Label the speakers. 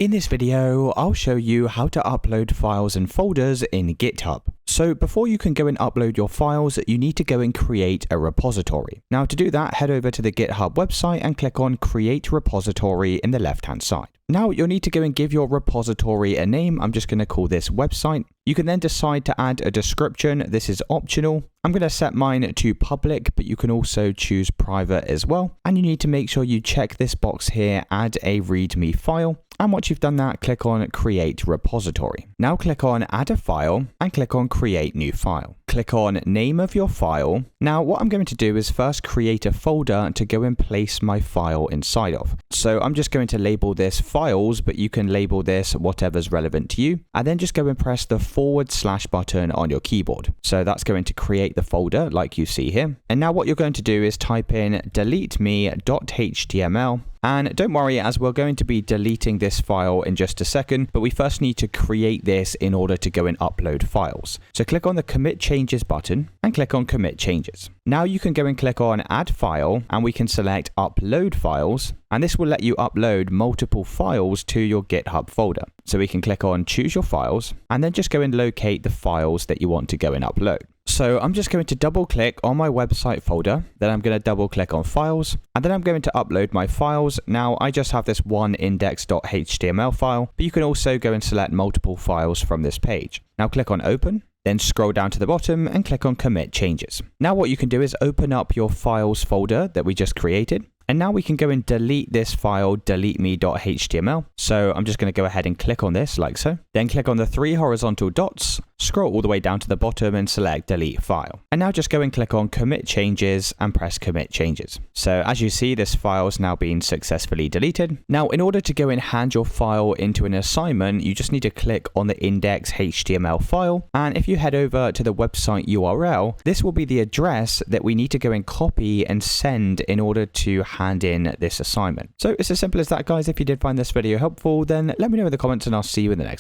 Speaker 1: In this video, I'll show you how to upload files and folders in GitHub. So before you can go and upload your files, you need to go and create a repository. Now to do that, head over to the GitHub website and click on Create Repository in the left-hand side. Now you'll need to go and give your repository a name. I'm just going to call this website. You can then decide to add a description. This is optional. I'm going to set mine to public, but you can also choose private as well. And you need to make sure you check this box here, add a README file. And once you've done that, click on Create Repository. Now click on Add a File and click on Create New File. Click on Name of your file. Now what I'm going to do is first create a folder to go and place my file inside of. So I'm just going to label this Files, but you can label this whatever's relevant to you. And then just go and press the / button on your keyboard. So that's going to create the folder like you see here. And now what you're going to do is type in delete.me.html. And don't worry, as we're going to be deleting this file in just a second, but we first need to create this in order to go and upload files. So click on the Commit Changes button and click on Commit Changes. Now you can go and click on Add File and we can select Upload Files. And this will let you upload multiple files to your GitHub folder. So we can click on Choose Your Files and then just go and locate the files that you want to go and upload. So I'm just going to double click on my website folder, then I'm going to double click on files, and then I'm going to upload my files. Now I just have this one index.html file, but you can also go and select multiple files from this page. Now click on Open. Then scroll down to the bottom and click on Commit Changes. Now what you can do is open up your files folder that we just created. And now we can go and delete this file, delete.me.html. So I'm just going to go ahead and click on this like so. Then click on the 3 horizontal dots, scroll all the way down to the bottom and select Delete File. And now just go and click on Commit Changes and press Commit Changes. So as you see, this file has now been successfully deleted. Now, in order to go and hand your file into an assignment, you just need to click on the index.html file. And if you head over to the website URL, this will be the address that we need to go and copy and send in order to hand in this assignment. So it's as simple as that, guys. If you did find this video helpful, then let me know in the comments and I'll see you in the next one.